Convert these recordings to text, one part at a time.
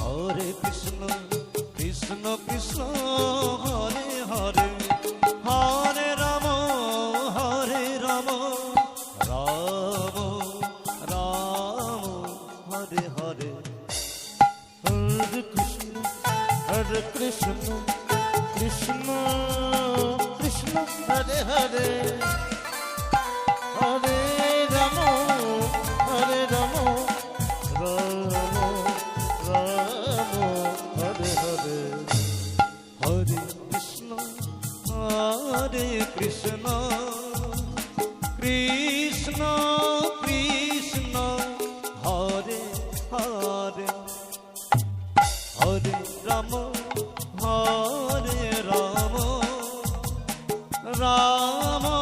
Hare Krishna, Krishna Krishna, Hare Hare, Hare Rama, Hare Rama, Rama Rama, Hare Hare, Hare Krishna, Krishna Krishna, Hare Hare, Hare Rama, Hare Rama, Rama Rama, Hare Hare, Hare Krishna, Krishna Krishna, Hare Hare, Hare Rama, Hare Rama, Rama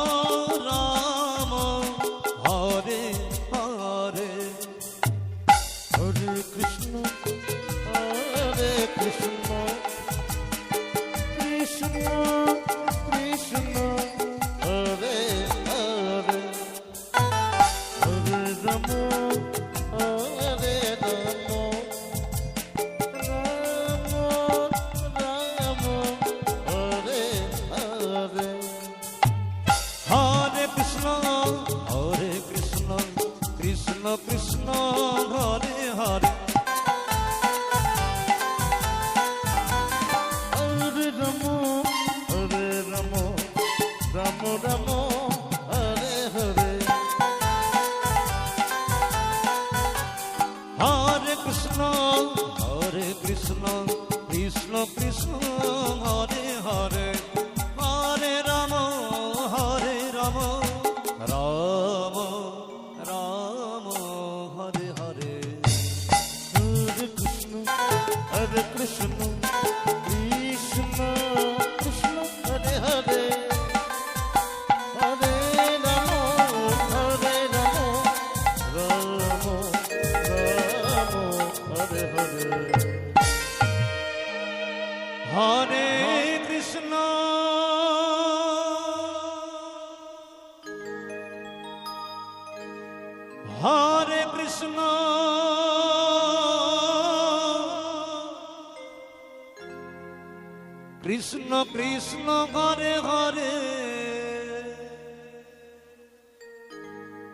Rama, Hare Hare, Hare Krishna, Krishna Krishna, Hare Hare, Hare Rama, Hare Rama, Rama Rama, Hare Hare, Hare Krishna, Krishna Krishna, Hare Hare, Hare Rama, Rama Rama, Hare Hare, Hare Krishna, Krishna Krishna, Hare Hare, Hare Rama, Rama Rama, Hare Hare, Hare Krishna, Krishna Krishna, Hare Hare, Hare Rama, Rama Rama, Hare Hare, Hare Krishna, Hare Krishna, Krishna Krishna, Hare Hare,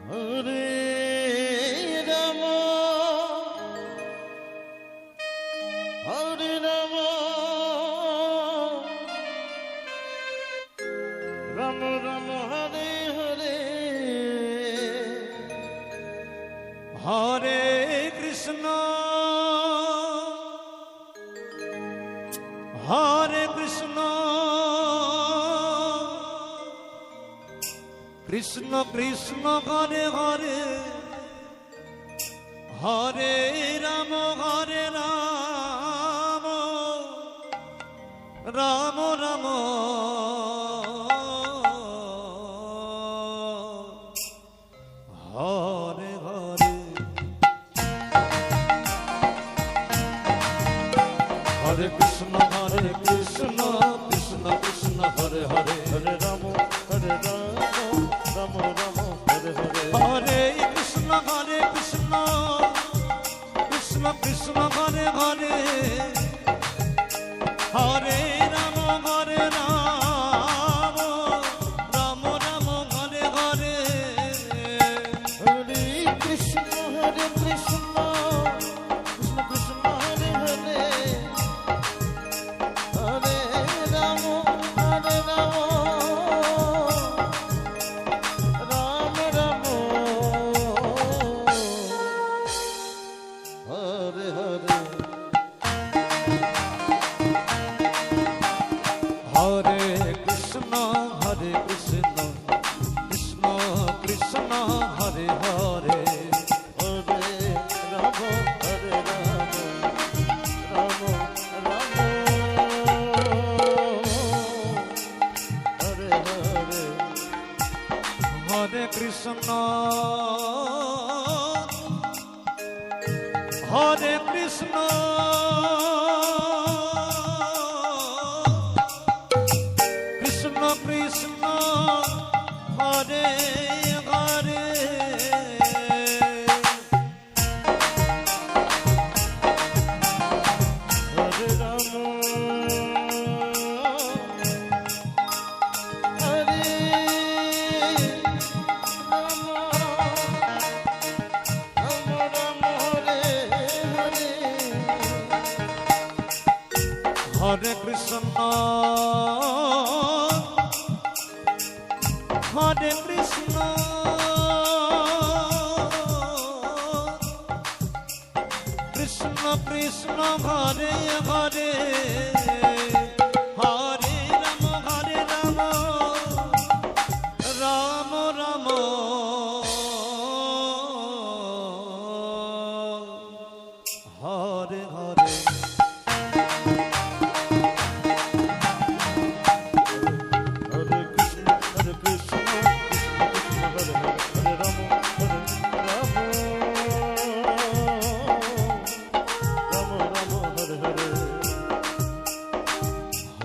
Hare Rama, Hare Rama, Rama Rama, Hare Hare, Hare Krishna, Hare Krishna, Krishna Krishna, Hare Hare, Hare Rama, Rama Rama, Hare Hare, Hare Krishna, Krishna Krishna, Hare Hare, Hare Rama, Rama Rama, Hare Hare, Hare Krishna, Krishna Krishna, Hare Hare, Hare Rama, Rama Rama, Hare Hare, Hare Krishna, Krishna Krishna, Hare Hare, Hare Rama, Rama Rama, Hare Hare, Hare Krishna, Krishna Krishna, Hare Hare, Hare Rama, Rama Rama, Hare Hare, Hare Krishna, Hare Krishna, Hare Krishna, Hare Krishna, Krishna Krishna, Hare Hare, Hare Rama, Hare Rama, Rama Rama, Hare Hare.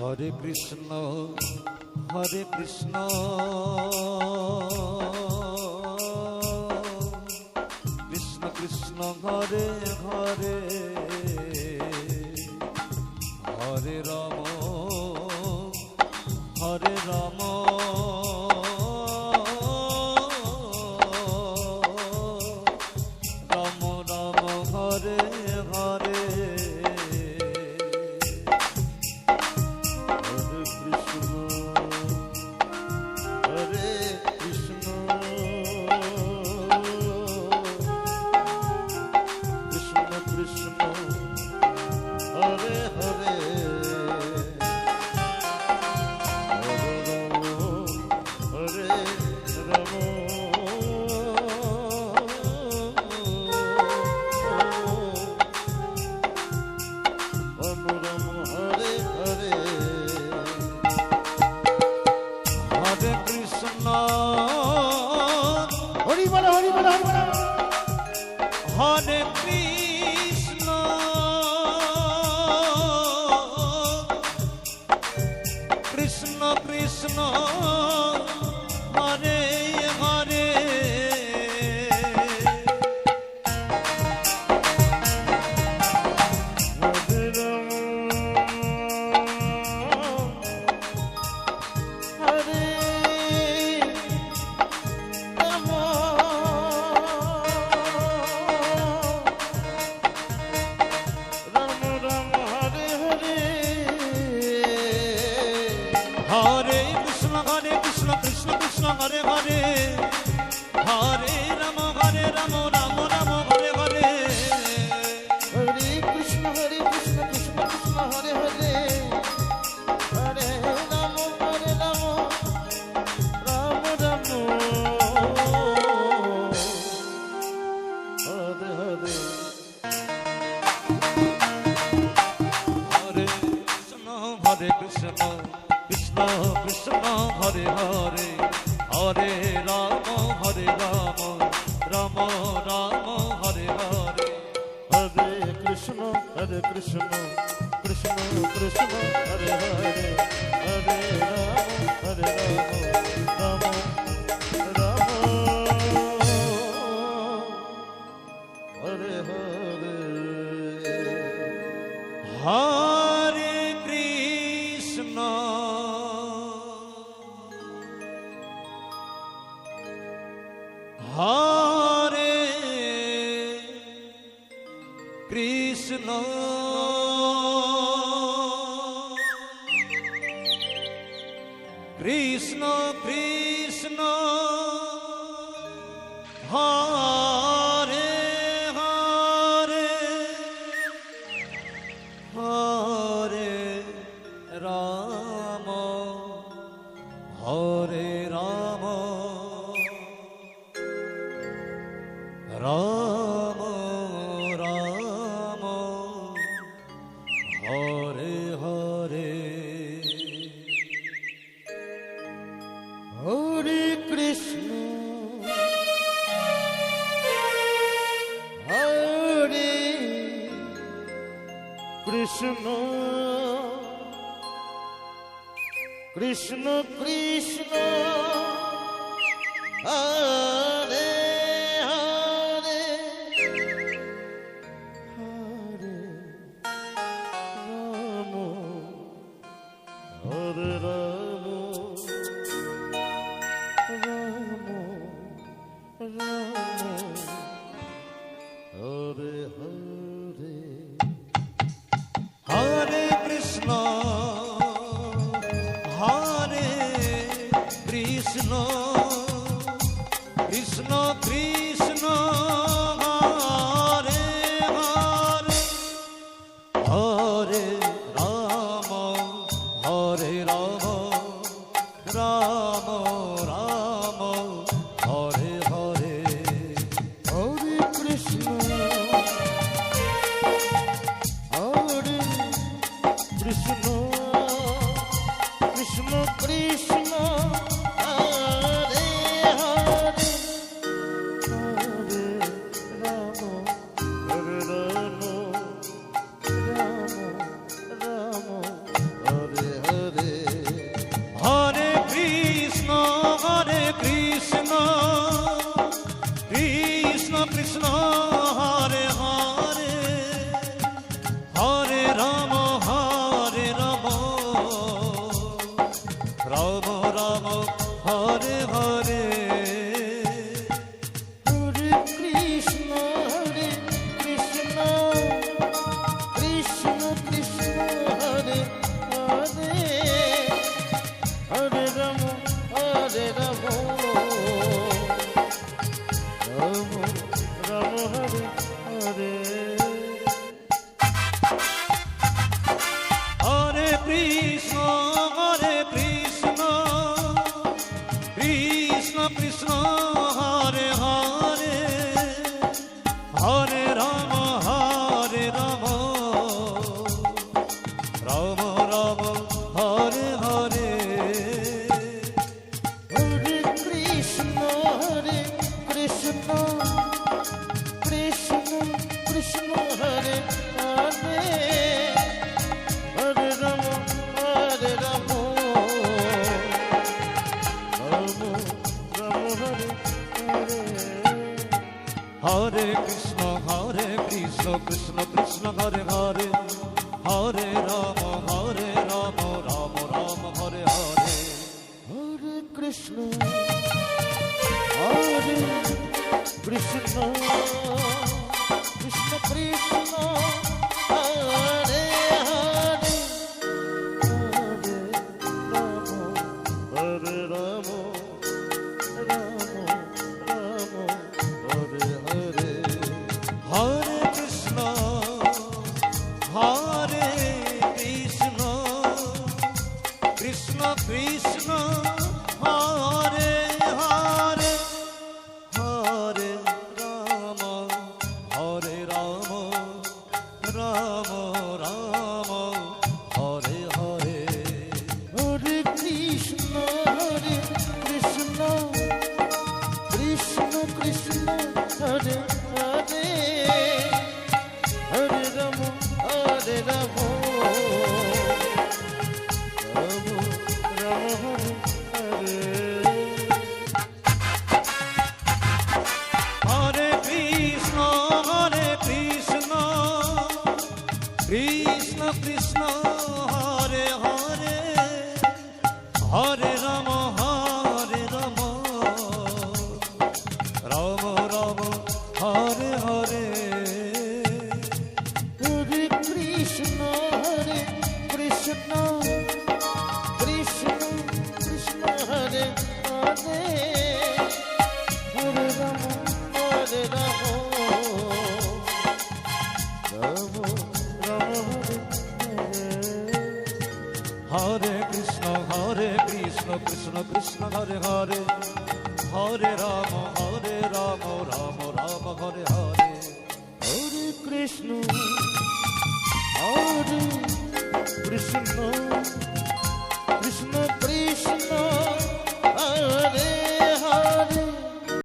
Hare Krishna, Hare Krishna, Krishna Krishna, Hare Hare, Hare Rama, Hare Rama, Rama Rama, Hare Hare. Hare Krishna, Krishna Krishna, Hare Hare, Hare Krishna, Hare Krishna, Krishna Krishna, Hare Hare, Hare Rama, Hare Rama, Rama Rama, Hare Hare. Hare Krishna, Hare Krishna, Krishna Krishna, Hare Hare, Hare Rama, Hare Rama, Rama Rama, Hare Hare. Hare Krishna, Hare Krishna, Krishna Krishna, Hare Hare, Hare Rama, Hare Rama, Rama Rama, Hare Hare. Hare Krishna, Hare Krishna, Krishna Krishna, Hare Hare, Hare Rama, Hare Rama, Rama Rama, Hare Hare. Hare Krishna, Hare Krishna, Krishna Krishna, Hare Hare, Hare Rama, Hare Rama, Rama Rama, Hare Hare. Hare Krishna, Hare Krishna, Krishna Krishna, Hare Hare, Hare Rama, Hare Rama, Rama Rama, Hare Hare. Hare Krishna, Krishna Krishna Krishna Hare Hare Hare Ram Hare Ram Ram Ram Hare Hare Hare Krishna Krishna Krishna Hare Hare Hare Ram Ram Ram Hare Hare Hare Krishna Krishna Krishna Krishna Hare Hare Hare Ram Ram Ram Hare Hare Hare Krishna Krishna Krishna Hare Hare Hare Ram Ram Ram Hare Hare Hare Krishna Krishna Krishna Krishna Hare Hare Hare Ram Ram Ram Hare Hare Hare Krishna Krishna Krishna Hare Hare Hare Ram Ram Ram Hare Hare Hare Krishna Krishna Krishna Krishna Hare Hare Hare Ram Ram Ram Hare Hare Hare Krishna Krishna Krishna Hare Hare Hare Ram Ram Ram Hare Hare Hare Krishna Krishna Krishna Krishna Hare Hare Hare Ram Ram Ram Hare Hare Hare Krishna Krishna Krishna Hare Hare Hare Ram Ram Ram Hare Hare Hare Krishna Krishna Krishna Krishna Hare Hare Hare Ram Ram Ram Ram Hare Hare Hare Krishna Krishna Krishna Hare Hare Hare Ram Ram Ram Hare Hare Hare Krishna Krishna